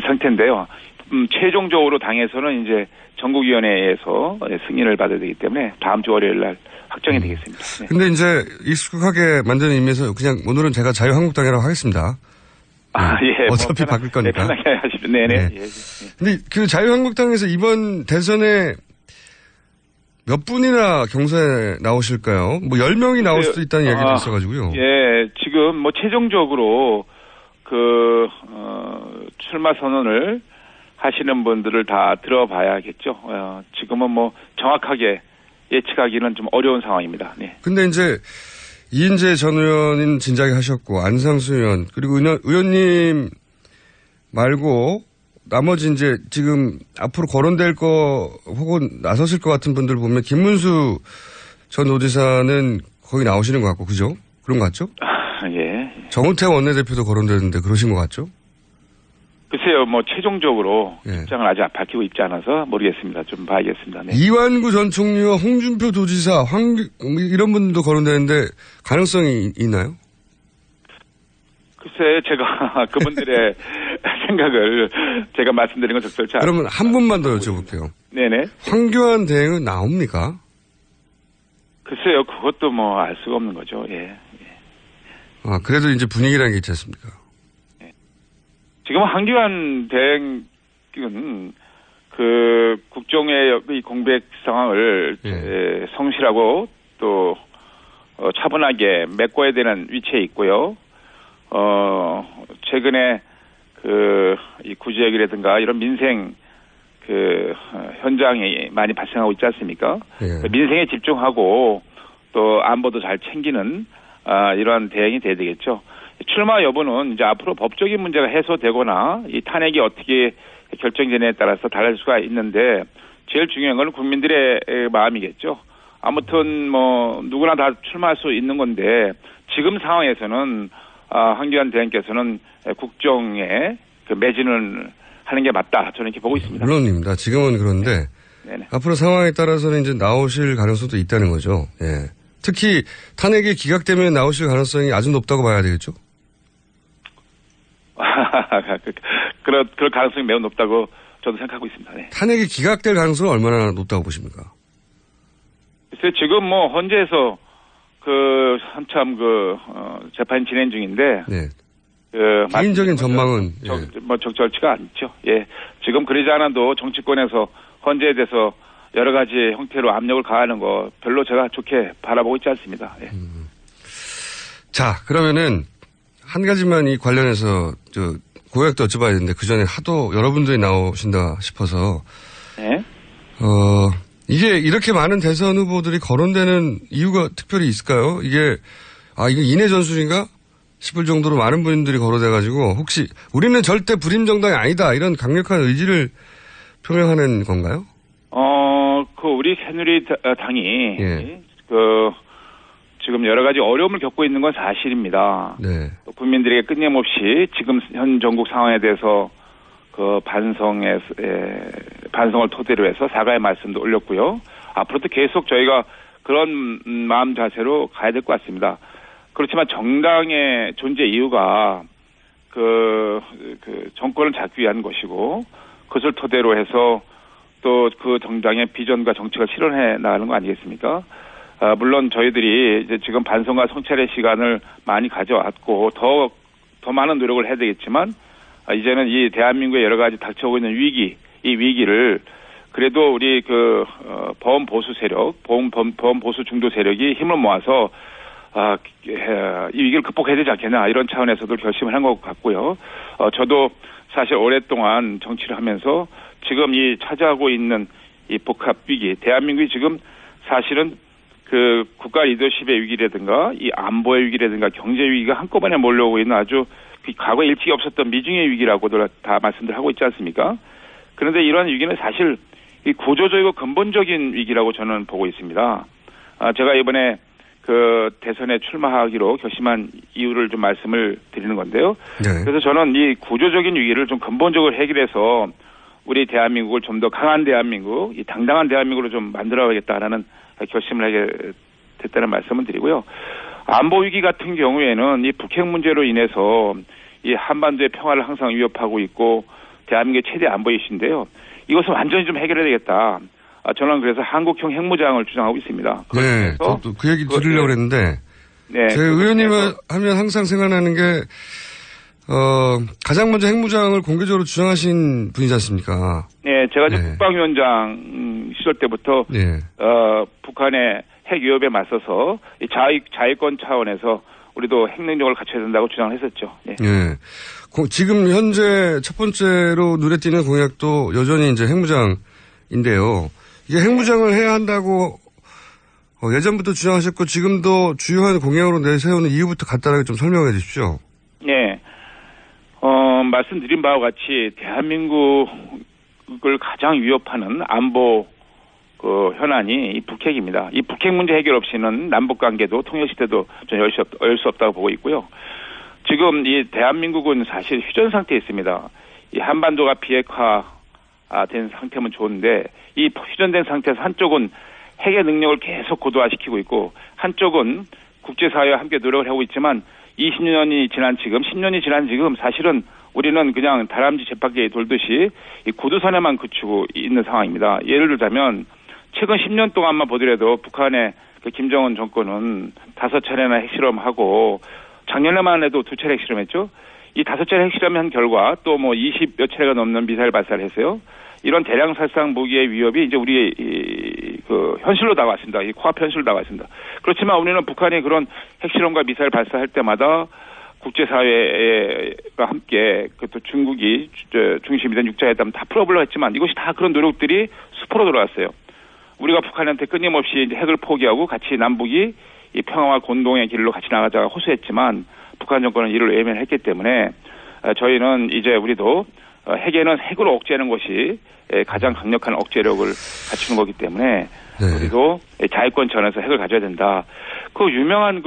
상태인데요. 최종적으로 당에서는 이제 전국위원회에서 승인을 받아야 되기 때문에 다음 주 월요일 날 확정이 되겠습니다. 네. 근데 이제 익숙하게 만드는 의미에서 그냥 오늘은 제가 자유한국당이라고 하겠습니다. 예. 어차피 바뀔 거니까. 네, 편하게 하시면. 네네. 네. 예. 근데 그 자유한국당에서 이번 대선에 몇 분이나 경선에 나오실까요? 뭐 10명이 나올 수도 있다는 얘기도 있어가지고요. 예. 지금 뭐 최종적으로 출마 선언을 하시는 분들을 다 들어봐야겠죠. 지금은 뭐 정확하게 예측하기는 좀 어려운 상황입니다. 네. 근데 이제 이인재 전 의원은 진작에 하셨고 안상수 의원 그리고 의원님 말고 나머지 이제 지금 앞으로 거론될 거 혹은 나서실 것 같은 분들 보면 김문수 전 도지사는 거기 나오시는 것 같고 그죠? 그런 것 같죠? 예. 정우택 원내대표도 거론되는데 그러신 것 같죠? 글쎄요, 뭐 최종적으로 입장을 아직 밝히고 있지 않아서 모르겠습니다. 좀 봐야겠습니다. 네. 이완구 전 총리와 홍준표 도지사, 이런 분들도 거론되는데 가능성이 있나요? 글쎄, 제가 그분들의 생각을 제가 말씀드린 건 적절치 않습니다. 그러면 한 분만 더 여쭤볼게요. 네네. 황교안 대행은 나옵니까? 글쎄요, 그것도 뭐 알 수가 없는 거죠. 예. 그래도 이제 분위기라는 게 있지 않습니까? 지금 황교안 대행은 그 국정의 이 공백 상황을 성실하고 또 차분하게 메꿔야 되는 위치에 있고요. 최근에 이 구제역이라든가 이런 민생 현장이 많이 발생하고 있지 않습니까? 민생에 집중하고 또 안보도 잘 챙기는 이러한 대응이 돼야 되겠죠. 출마 여부는 이제 앞으로 법적인 문제가 해소되거나 이 탄핵이 어떻게 결정되느냐에 따라서 달라질 수가 있는데 제일 중요한 건 국민들의 마음이겠죠. 아무튼 뭐 누구나 다 출마할 수 있는 건데 지금 상황에서는 황교안 대행께서는 국정에 그 매진을 하는 게 맞다. 저는 이렇게 보고 있습니다. 물론입니다. 지금은 그런데 네네. 앞으로 상황에 따라서는 이제 나오실 가능성도 있다는 거죠. 예. 특히 탄핵이 기각되면 나오실 가능성이 아주 높다고 봐야 되겠죠? 그럴 가능성이 매우 높다고 저도 생각하고 있습니다. 네. 탄핵이 기각될 가능성은 얼마나 높다고 보십니까? 글쎄 지금 뭐 헌재에서 한참 재판이 진행 중인데. 네. 개인적인 전망은 적절치가 않죠. 예. 지금 그러지 않아도 정치권에서 헌재에 대해서 여러 가지 형태로 압력을 가하는 거 별로 제가 좋게 바라보고 있지 않습니다. 예. 자, 그러면은 한 가지만 이 관련해서 공약도 여쭤봐야 되는데 그 전에 하도 여러분들이 나오신다 싶어서. 네. 이게 이렇게 많은 대선 후보들이 거론되는 이유가 특별히 있을까요? 이게 인해 전술인가 싶을 정도로 많은 분들이 거론돼가지고 혹시 우리는 절대 불임 정당이 아니다 이런 강력한 의지를 표명하는 건가요? 우리 새누리당이 예. 지금 여러 가지 어려움을 겪고 있는 건 사실입니다. 네. 또 국민들에게 끊임없이 지금 현 전국 상황에 대해서 반성을 토대로 해서 사과의 말씀도 올렸고요. 앞으로도 계속 저희가 그런 마음 자세로 가야 될 것 같습니다. 그렇지만 정당의 존재 이유가 정권을 잡기 위한 것이고 그것을 토대로 해서 또 그 정당의 비전과 정책을 실현해 나가는 거 아니겠습니까? 물론 저희들이 이제 지금 반성과 성찰의 시간을 많이 가져왔고 더 많은 노력을 해야 되겠지만 이제는 이 대한민국의 여러 가지 닥쳐오고 있는 이 위기를 그래도 우리 보험 보수 세력, 보험 보수 중도 세력이 힘을 모아서 이 위기를 극복해야 되지 않겠나 이런 차원에서도 결심을 한 것 같고요. 저도 사실 오랫동안 정치를 하면서 지금 이 차지하고 있는 이 복합 위기, 대한민국이 지금 사실은 국가 리더십의 위기라든가 이 안보의 위기라든가 경제 위기가 한꺼번에 몰려오고 있는 아주 과거에 일찍이 없었던 미중의 위기라고도 다 말씀들 하고 있지 않습니까? 그런데 이러한 위기는 사실 이 구조적이고 근본적인 위기라고 저는 보고 있습니다. 제가 이번에 대선에 출마하기로 결심한 이유를 좀 말씀을 드리는 건데요. 네. 그래서 저는 이 구조적인 위기를 좀 근본적으로 해결해서 우리 대한민국을 좀 더 강한 대한민국, 이 당당한 대한민국으로 좀 만들어야겠다라는 결심을 하게 됐다는 말씀을 드리고요. 안보 위기 같은 경우에는 이 북핵 문제로 인해서 이 한반도의 평화를 항상 위협하고 있고 대한민국의 최대 안보 이슈인데요. 이것을 완전히 좀 해결해야 되겠다. 저는 그래서 한국형 핵무장을 주장하고 있습니다. 네, 저도 그 얘기 드리려고 그랬는데 네, 제 의원님을 하면 항상 생각나는 게 가장 먼저 핵무장을 공개적으로 주장하신 분이지 않습니까? 네, 제가 국방위원장 시절 때부터 북한의 핵 위협에 맞서서 자위권 차원에서 우리도 핵 능력을 갖춰야 된다고 주장을 했었죠. 네. 네. 지금 현재 첫 번째로 눈에 띄는 공약도 여전히 이제 핵무장인데요. 이게 핵무장을 해야 한다고 예전부터 주장하셨고 지금도 주요한 공약으로 내세우는 이유부터 간단하게 좀 설명해 주십시오. 네. 말씀드린 바와 같이 대한민국을 가장 위협하는 안보 현안이 이 북핵입니다. 이 북핵 문제 해결 없이는 남북 관계도 통일 시대도 전 열 수 없다고 보고 있고요. 지금 이 대한민국은 사실 휴전 상태에 있습니다. 이 한반도가 비핵화된 상태면 좋은데 이 휴전된 상태에서 한쪽은 핵의 능력을 계속 고도화시키고 있고 한쪽은 국제사회와 함께 노력을 하고 있지만 20년이 지난 지금 10년이 지난 지금 사실은 우리는 그냥 다람쥐 쳇바퀴에 돌듯이 이 구두선에만 그치고 있는 상황입니다. 예를 들자면 최근 10년 동안만 보더라도 북한의 김정은 정권은 5차례나 핵실험하고 작년에만 해도 2차례 핵실험했죠. 이 5차례 핵실험한 결과 또 20몇 차례가 넘는 미사일 발사를 했어요. 이런 대량 살상 무기의 위협이 이제 우리 현실로 다가왔습니다. 이 코앞 현실로 다가왔습니다. 그렇지만 우리는 북한이 그런 핵실험과 미사일 발사할 때마다 국제사회가 함께 또 중국이 중심이 된 6자회담 다 풀어보려고 했지만 이것이 다 그런 노력들이 수포로 돌아왔어요. 우리가 북한한테 끊임없이 이제 핵을 포기하고 같이 남북이 이 평화와 공동의 길로 같이 나가자가 호소했지만 북한 정권은 이를 외면했기 때문에 저희는 이제 우리도 핵에는 핵으로 억제하는 것이 가장 강력한 억제력을 갖추는 거기 때문에 우리도 자위권 차원에서 핵을 가져야 된다. 그 유명한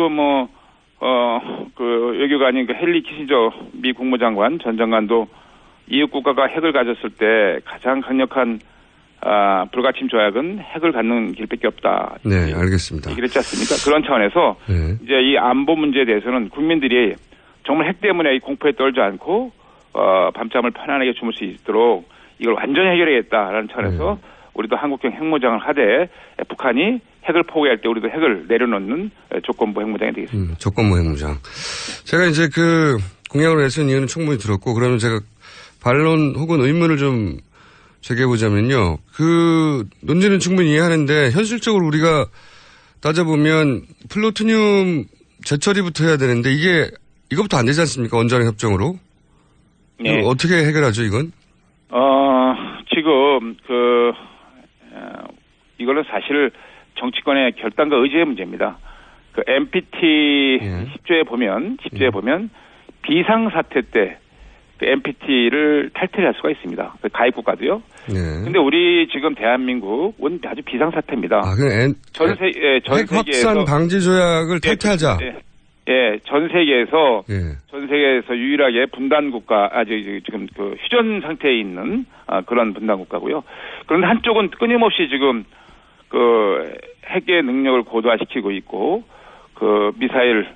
그 외교관인 그 헨리 키신저 미 국무장관 전 장관도 이웃 국가가 핵을 가졌을 때 가장 강력한 불가침 조약은 핵을 갖는 길밖에 없다. 네, 알겠습니다. 얘기를 했지 않습니까? 그런 차원에서 이제 이 안보 문제에 대해서는 국민들이 정말 핵 때문에 이 공포에 떨지 않고 밤잠을 편안하게 주무실 수 있도록 이걸 완전히 해결해야겠다라는 차원에서 우리도 한국형 핵무장을 하되 북한이 핵을 포기할 때 우리도 핵을 내려놓는 조건부 핵무장이 되겠습니다. 조건부 핵무장. 제가 이제 그 공약을 내세운 이유는 충분히 들었고, 그러면 제가 반론 혹은 의문을 좀 제기해보자면요. 그 논지는 충분히 이해하는데 현실적으로 우리가 따져보면 플루토늄 재처리부터 해야 되는데 이것부터 안 되지 않습니까? 원자력 협정으로. 네. 어떻게 해결하죠, 이건? 지금 이거는 사실 정치권의 결단과 의지의 문제입니다. 그 NPT 10조에 보면 비상사태 때 그 NPT를 탈퇴할 수가 있습니다. 그 가입 국가도요. 근데 우리 지금 대한민국은 아주 비상사태입니다. 핵 확산 방지 조약을 탈퇴하자. 전 세계에서 유일하게 분단 국가, 지금 그 휴전 상태에 있는 그런 분단 국가고요. 그런데 한쪽은 끊임없이 지금 그 핵의 능력을 고도화시키고 있고, 그 미사일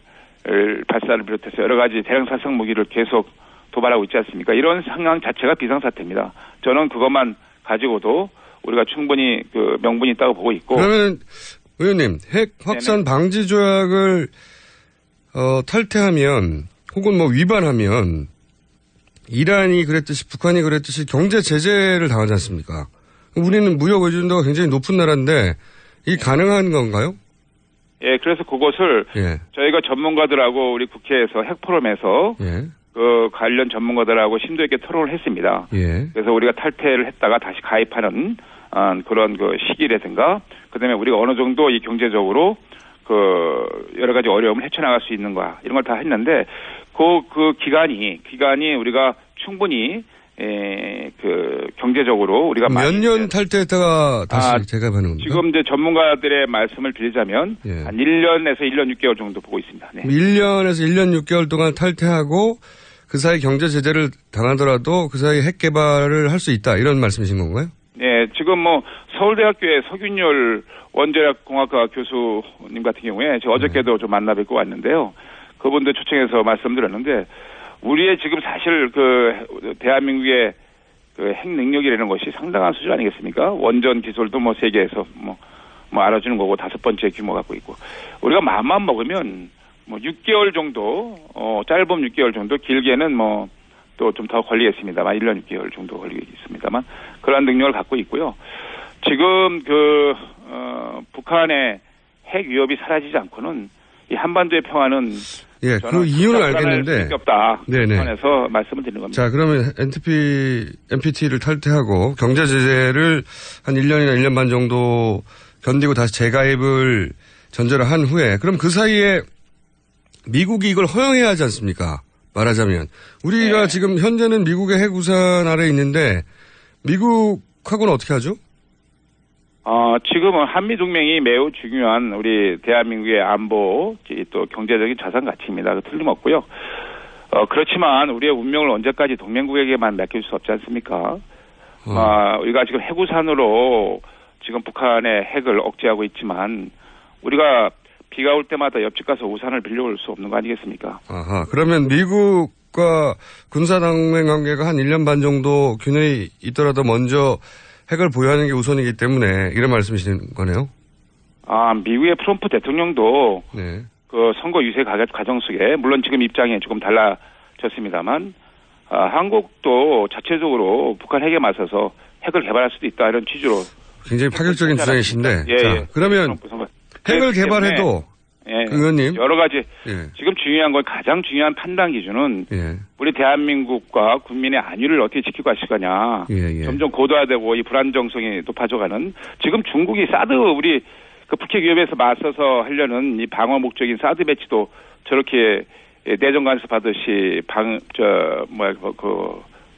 발사를 비롯해서 여러 가지 대량 살상 무기를 계속 도발하고 있지 않습니까? 이런 상황 자체가 비상사태입니다. 저는 그것만 가지고도 우리가 충분히 그 명분이 있다고 보고 있고. 그러면 의원님, 핵 확산 방지 조약을 탈퇴하면 혹은 뭐 위반하면 이란이 그랬듯이 북한이 그랬듯이 경제 제재를 당하지 않습니까? 우리는 무역 의존도가 굉장히 높은 나라인데 이게 가능한 건가요? 예, 그래서 그것을 저희가 전문가들하고 우리 국회에서 핵 포럼에서 그 관련 전문가들하고 심도 있게 토론을 했습니다. 그래서 우리가 탈퇴를 했다가 다시 가입하는 그런 그 시기라든가, 그다음에 우리가 어느 정도 이 경제적으로 그 여러 가지 어려움을 헤쳐나갈 수 있는가 이런 걸 다 했는데 그 기간이 우리가 충분히 그 경제적으로 우리가 몇 년 탈퇴했다가 다시 재가입하는 겁니까? 지금 이제 전문가들의 말씀을 드리자면 한 1년에서 1년 6개월 정도 보고 있습니다. 네. 1년에서 1년 6개월 동안 탈퇴하고 그 사이 경제 제재를 당하더라도 그 사이 핵 개발을 할 수 있다 이런 말씀이신 건가요? 네, 지금 뭐 서울대학교의 서균열 원자력공학과 교수님 같은 경우에 제가 어저께도 좀 만나 뵙고 왔는데요. 그분들 초청해서 말씀드렸는데 우리의 지금 사실 그 대한민국의 그 핵 능력이라는 것이 상당한 수준 아니겠습니까? 원전 기술도 뭐 세계에서 뭐 알아주는 거고 5번째 규모 갖고 있고 우리가 마음만 먹으면 뭐 6개월 정도 짧은 6개월 정도 길게는 뭐 또 좀 더 걸리겠습니다만 1년 6개월 정도 걸리겠습니다만 그러한 능력을 갖고 있고요. 지금 그 북한의 핵 위협이 사라지지 않고는 이 한반도의 평화는 그 이유는 알겠는데 없다. 그래서 말씀을 드리는 겁니다. 자, 그러면 NPT를 탈퇴하고 경제 제재를 한 1년이나 1년 반 정도 견디고 다시 재가입을 전제로 한 후에 그럼 그 사이에 미국이 이걸 허용해야 하지 않습니까? 말하자면 우리가 지금 현재는 미국의 핵 우산 아래 있는데 미국하고는 어떻게 하죠? 지금은 한미동맹이 매우 중요한 우리 대한민국의 안보, 또 경제적인 자산 가치입니다. 틀림없고요. 그렇지만 우리의 운명을 언제까지 동맹국에게만 맡길 수 없지 않습니까? 우리가 지금 핵우산으로 지금 북한의 핵을 억제하고 있지만 우리가 비가 올 때마다 옆집 가서 우산을 빌려올 수 없는 거 아니겠습니까? 그러면 미국과 군사동맹 관계가 한 1년 반 정도 균형이 있더라도 먼저 핵을 보유하는 게 우선이기 때문에 이런 말씀이시는 거네요? 미국의 트럼프 대통령도 그 선거 유세 과정 속에 물론 지금 입장이 조금 달라졌습니다만 한국도 자체적으로 북한 핵에 맞서서 핵을 개발할 수도 있다 이런 취지로 굉장히 파격적인 주장이신데 자, 그러면 핵을 개발해도 의원님 여러 가지 지금 중요한 건 가장 중요한 판단 기준은 우리 대한민국과 국민의 안위를 어떻게 지키고 갈 거냐. 점점 고도화되고 이 불안정성이 높아져가는 지금 중국이 사드 우리 그 북핵 위협에서 맞서서 하려는 이 방어 목적인 사드 배치도 저렇게 내정 간섭하듯이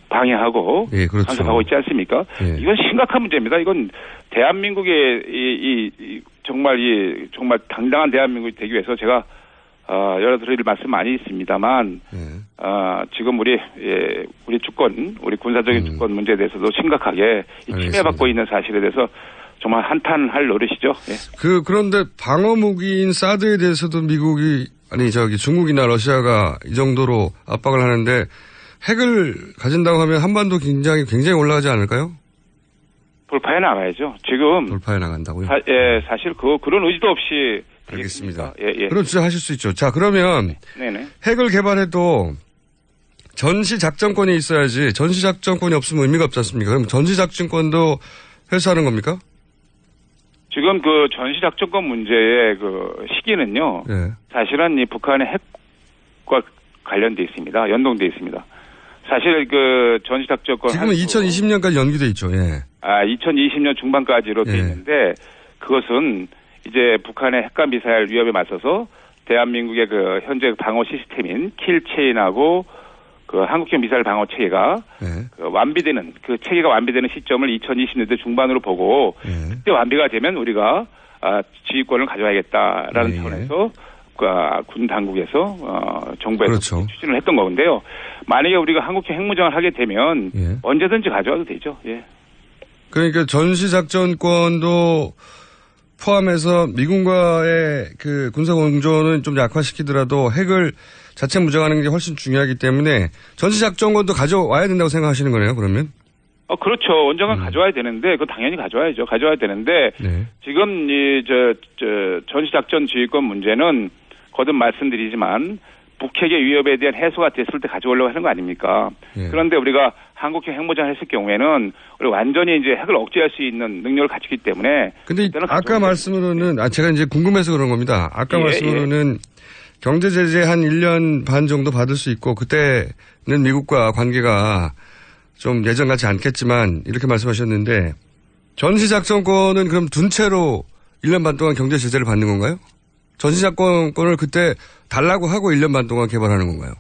방해하고 간섭하고 있지 않습니까? 이건 심각한 문제입니다. 이건 대한민국의 정말 당당한 대한민국이 되기 위해서 제가 여러 드릴 말씀 많이 있습니다만 지금 우리 주권, 우리 군사적인 주권 문제에 대해서도 심각하게 침해받고 있는 사실에 대해서 정말 한탄할 노릇이죠. 예. 그런데 방어 무기인 사드에 대해서도 중국이나 러시아가 이 정도로 압박을 하는데 핵을 가진다고 하면 한반도 긴장이 굉장히 올라가지 않을까요? 돌파해 나가야죠. 지금 돌파해 나간다고요? 사실 그런 의지도 없이 알겠습니다. 예. 그럼 진짜 하실 수 있죠. 자, 그러면 네네. 핵을 개발해도 전시 작전권이 있어야지 전시 작전권이 없으면 의미가 없지 않습니까? 그럼 전시 작전권도 회수하는 겁니까? 지금 그 전시 작전권 문제의 그 시기는요. 사실은 이 북한의 핵과 관련돼 있습니다. 연동돼 있습니다. 사실 그 전시 작전권 지금은 2020년까지 연기돼 있죠. 예. 2020년 중반까지로 돼 있는데 그것은 이제 북한의 핵과 미사일 위협에 맞서서 대한민국의 그 현재 방어 시스템인 킬체인하고 그 한국형 미사일 방어 체계가 그 완비되는 그 체계가 완비되는 시점을 2020년대 중반으로 보고 그때 완비가 되면 우리가 지휘권을 가져야겠다라는 차원에서 군 당국에서 정부에서 추진을 했던 건데요. 만약에 우리가 한국형 핵무장을 하게 되면 언제든지 가져와도 되죠. 예. 그러니까 전시 작전권도 포함해서 미군과의 그 군사 공조는 좀 약화시키더라도 핵을 자체 무장하는 게 훨씬 중요하기 때문에 전시 작전권도 가져와야 된다고 생각하시는 거네요, 그러면? 그렇죠. 언젠간 가져와야 되는데, 그거 당연히 가져와야죠. 가져와야 되는데, 지금 전시 작전 지휘권 문제는 거듭 말씀드리지만, 북핵의 위협에 대한 해소가 됐을 때 가져오려고 하는 거 아닙니까? 그런데 우리가 한국형 핵무장을 했을 경우에는 우리 완전히 이제 핵을 억제할 수 있는 능력을 갖추기 때문에. 근데 아까 말씀으로는 제가 이제 궁금해서 그런 겁니다. 아까 말씀으로는 경제 제재 한 1년 반 정도 받을 수 있고 그때는 미국과 관계가 좀 예전 같지 않겠지만 이렇게 말씀하셨는데 전시 작전권은 그럼 둔 채로 1년 반 동안 경제 제재를 받는 건가요? 전시 작전권을 그때 달라고 하고 1년 반 동안 개발하는 건가요?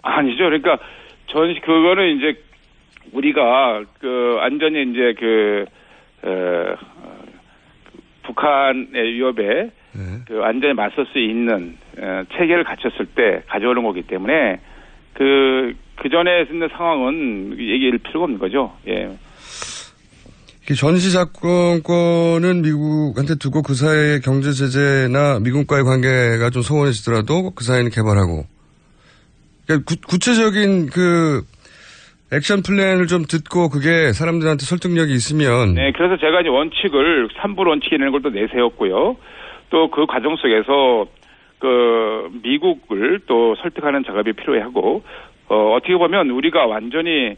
아니죠. 그러니까 그거는 이제 우리가 완전히 이제 북한의 위협에 완전히 맞설 수 있는 체계를 갖췄을 때 가져오는 거기 때문에 그 전에 있는 상황은 얘기할 필요가 없는 거죠. 예. 전시 작전권은 미국한테 두고 그 사이에 경제 제재나 미국과의 관계가 좀 소원해지더라도 그 사이는 개발하고. 그러니까 구체적인 액션 플랜을 좀 듣고 그게 사람들한테 설득력이 있으면. 네, 그래서 제가 이제 원칙을 3부 원칙이라는 걸 또 내세웠고요. 또 그 과정 속에서 미국을 또 설득하는 작업이 필요하고, 어떻게 보면 우리가 완전히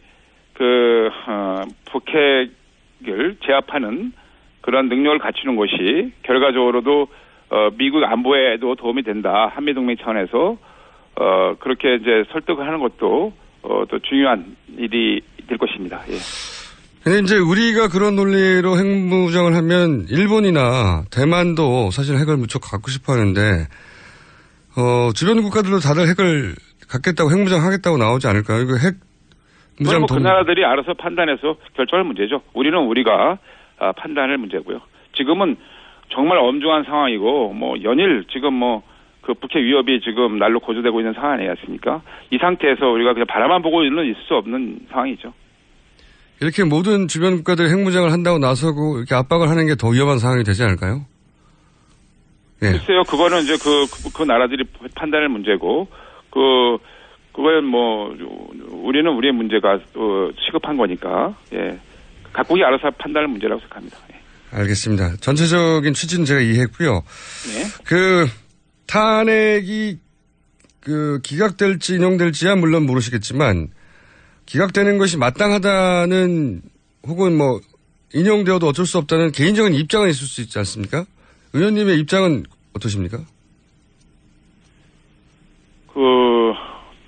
북핵을 제압하는 그런 능력을 갖추는 것이 결과적으로도 미국 안보에도 도움이 된다. 한미동맹 차원에서 그렇게 이제 설득을 하는 것도 또 중요한 일이 될 것입니다. 예. 근데 이제 우리가 그런 논리로 핵무장을 하면 일본이나 대만도 사실 핵을 무척 갖고 싶어 하는데 주변 국가들도 다들 핵을 갖겠다고 핵무장 하겠다고 나오지 않을까요? 이거 핵무장 그 나라들이 알아서 판단해서 결정할 문제죠. 우리가 판단할 문제고요. 지금은 정말 엄중한 상황이고 연일 지금 그 북핵 위협이 지금 날로 고조되고 있는 상황 아니겠습니까? 이 상태에서 우리가 그냥 바라만 보고 있을 수 없는 상황이죠. 이렇게 모든 주변 국가들이 핵무장을 한다고 나서고 이렇게 압박을 하는 게 더 위험한 상황이 되지 않을까요? 예. 글쎄요, 그거는 이제 그 나라들이 판단할 문제고, 그거는 우리는 우리의 문제가 시급한 거니까, 예. 각국이 알아서 판단할 문제라고 생각합니다. 예. 알겠습니다. 전체적인 취지는 제가 이해했고요. 네. 탄핵이 기각될지 인용될지야 물론 모르시겠지만, 기각되는 것이 마땅하다는 혹은 인용되어도 어쩔 수 없다는 개인적인 입장은 있을 수 있지 않습니까? 의원님의 입장은 어떠십니까?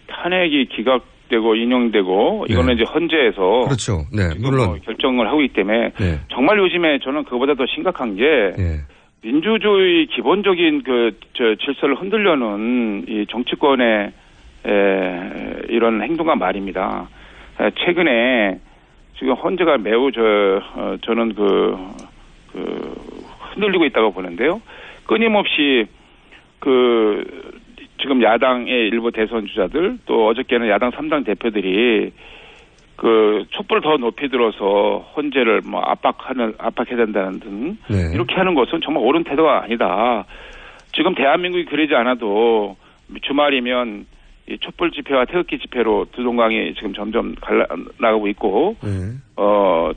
탄핵이 기각되고 인용되고 이거는 이제 헌재에서 그렇죠. 네, 물론 결정을 하고 있기 때문에 정말 요즘에 저는 그거보다 더 심각한 게 민주주의 기본적인 질서를 흔들려는 이 정치권의 이런 행동과 말입니다. 최근에 지금 헌재가 매우 저는 흔들리고 있다고 보는데요. 끊임없이 지금 야당의 일부 대선 주자들 또 어저께는 야당 3당 대표들이 그 촛불을 더 높이 들어서 헌재를 뭐 압박해야 된다는 등 이렇게 하는 것은 정말 옳은 태도가 아니다. 지금 대한민국이 그러지 않아도 주말이면 이 촛불 집회와 태극기 집회로 두 동강이 지금 점점 나가고 있고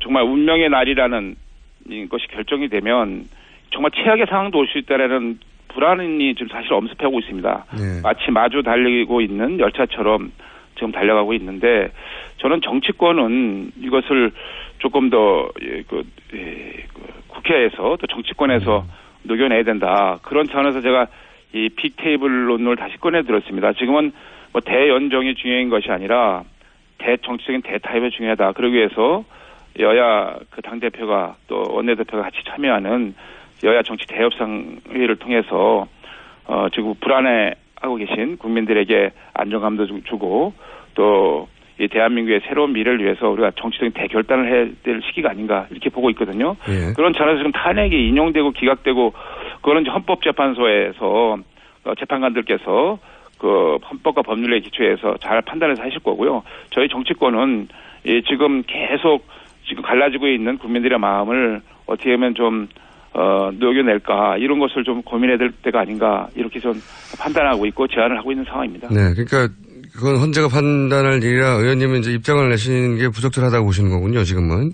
정말 운명의 날이라는 것이 결정이 되면 정말 최악의 상황도 올 수 있다라는 불안이 지금 사실 엄습하고 있습니다. 마치 마주 달리고 있는 열차처럼 지금 달려가고 있는데 저는 정치권은 이것을 조금 더 국회에서 또 정치권에서 녹여내야 된다. 그런 차원에서 제가 이 빅테이블론을 다시 꺼내 들었습니다. 지금은 뭐 대연정이 중요한 것이 아니라 정치적인 대타협이 중요하다. 그러기 위해서 여야 그 당대표가 또 원내대표가 같이 참여하는 여야 정치 대협상회의를 통해서 지금 불안해하고 계신 국민들에게 안정감도 주고 또 이 대한민국의 새로운 미래를 위해서 우리가 정치적인 대결단을 해야 될 시기가 아닌가 이렇게 보고 있거든요. 그런 차원에서 지금 탄핵이 인용되고 기각되고 그거는 이제 헌법재판소에서 재판관들께서 그 헌법과 법률에 기초해서 잘 판단해서 하실 거고요. 저희 정치권은 지금 계속 지금 갈라지고 있는 국민들의 마음을 어떻게 하면 좀 녹여낼까 이런 것을 좀 고민해야 될 때가 아닌가 이렇게 좀 판단하고 있고 제안을 하고 있는 상황입니다. 네, 그러니까 그건 헌재가 판단할 일이라 의원님은 이제 입장을 내시는 게 부적절하다고 보시는 거군요, 지금은.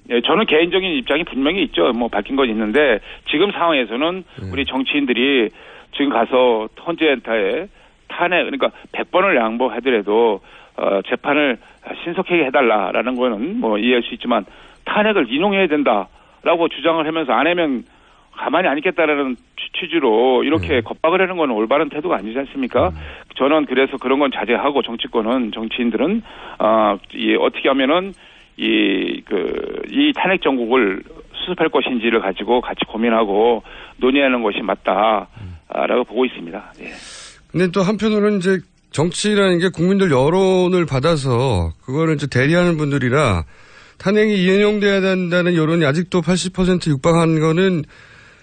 네, 저는 개인적인 입장이 분명히 있죠. 뭐 밝힌 건 있는데 지금 상황에서는 우리 정치인들이 지금 가서 헌재에 탄핵 그러니까 100번을 양보하더라도 재판을 신속하게 해달라라는 거는 뭐 이해할 수 있지만 탄핵을 인용해야 된다라고 주장을 하면서 안 하면 가만히 안 있겠다라는 취지로 이렇게 겁박을 하는 건 올바른 태도가 아니지 않습니까? 저는 그래서 그런 건 자제하고 정치인들은 어떻게 하면은 이 탄핵 정국을 수습할 것인지를 가지고 같이 고민하고 논의하는 것이 맞다라고 보고 있습니다. 예. 근데 또 한편으로는 이제 정치라는 게 국민들 여론을 받아서 그거를 이제 대리하는 분들이라 탄핵이 이행돼야 된다는 여론이 아직도 80% 육박한 거는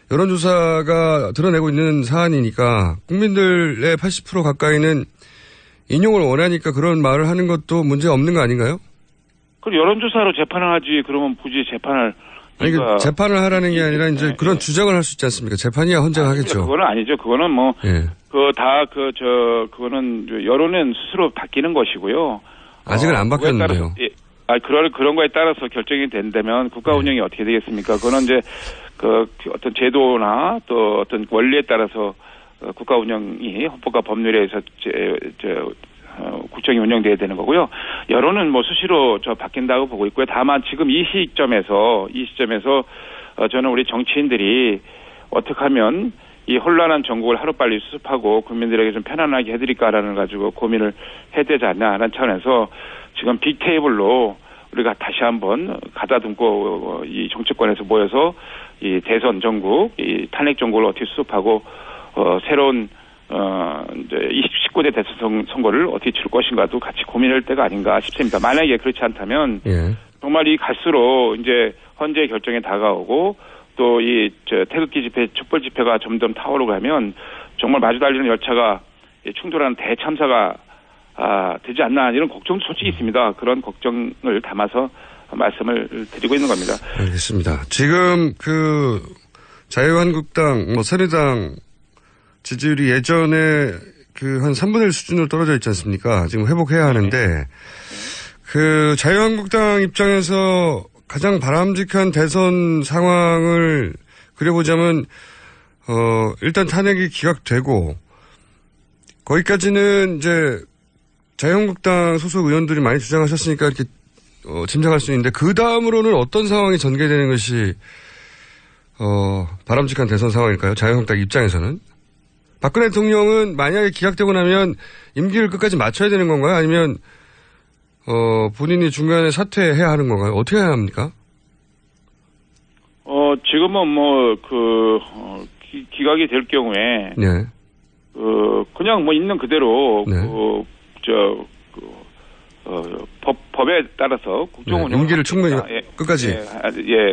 여론조사가 드러내고 있는 사안이니까 국민들의 80% 가까이는 인용을 원하니까 그런 말을 하는 것도 문제 없는 거 아닌가요? 그럼 여론조사로 재판을 하지 그러면 굳이 재판을 아니 재판을 하라는 게 아니라 이제 그런 주장을 할 수 있지 않습니까? 재판이야 헌재가 하겠죠. 그거는 아니죠. 그거는 뭐 그거는 여론은 스스로 바뀌는 것이고요. 아직은 안 바뀌었는데요. 그런 거에 따라서 결정이 된다면 국가 운영이 어떻게 되겠습니까? 그거는 이제 그 어떤 제도나 또 어떤 원리에 따라서 국가 운영이 헌법과 법률에 의해서 국정이 운영돼야 되는 거고요. 여론은 뭐 수시로 바뀐다고 보고 있고요. 다만 지금 이 시점에서 저는 우리 정치인들이 어떻게 하면 이 혼란한 정국을 하루빨리 수습하고 국민들에게 좀 편안하게 해드릴까라는 가지고 고민을 해야 되지 않나라는 차원에서 지금 빅테이블로 우리가 다시 한번 가다듬고 이 정치권에서 모여서 이 대선 정국, 이 탄핵 정국을 어떻게 수습하고 새로운 이제 19대 대선 선거를 어떻게 치를 것인가도 같이 고민할 때가 아닌가 싶습니다. 만약에 그렇지 않다면 정말 이 갈수록 이제 헌재 결정에 다가오고 또 이 태극기 집회, 촛불 집회가 점점 타오르고 하면 정말 마주 달리는 열차가 충돌하는 대참사가 되지 않나 이런 걱정도 솔직히 있습니다. 그런 걱정을 담아서 말씀을 드리고 있는 겁니다. 알겠습니다. 지금 자유한국당, 새누리당 지지율이 예전에 한 3분의 1 수준으로 떨어져 있지 않습니까? 지금 회복해야 하는데 자유한국당 입장에서 가장 바람직한 대선 상황을 그려보자면 일단 탄핵이 기각되고 거기까지는 이제 자유한국당 소속 의원들이 많이 주장하셨으니까 이렇게 짐작할 수 있는데 그 다음으로는 어떤 상황이 전개되는 것이 바람직한 대선 상황일까요? 자유한국당 입장에서는 박근혜 대통령은 만약에 기각되고 나면 임기를 끝까지 마쳐야 되는 건가요? 아니면 본인이 중간에 사퇴해야 하는 건가요? 어떻게 해야 합니까? 지금은 기각이 될 경우에 그냥 있는 그대로 법에 따라서 국정운영 임기를 충분히 끝까지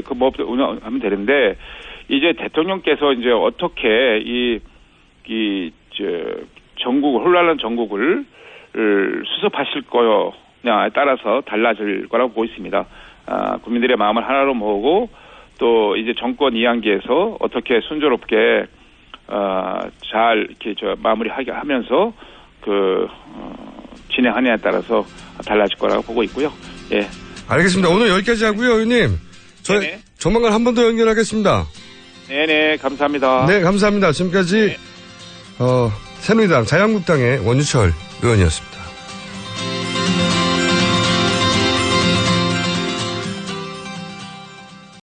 그 법 운영하면 되는데 이제 대통령께서 이제 어떻게 혼란한 전국을 수습하실 거냐에 따라서 달라질 거라고 보고 있습니다. 국민들의 마음을 하나로 모으고 또 이제 정권 이양기에서 어떻게 순조롭게 잘 이렇게 마무리하게 하면서 진행하느냐에 따라서 달라질 거라고 보고 있고요. 예. 알겠습니다. 오늘 여기까지 하고요, 의원님. 저희 조만간 한 번 더 연결하겠습니다. 네네, 감사합니다. 네, 감사합니다. 지금까지 새누리당 자유한국당의 원유철 의원이었습니다.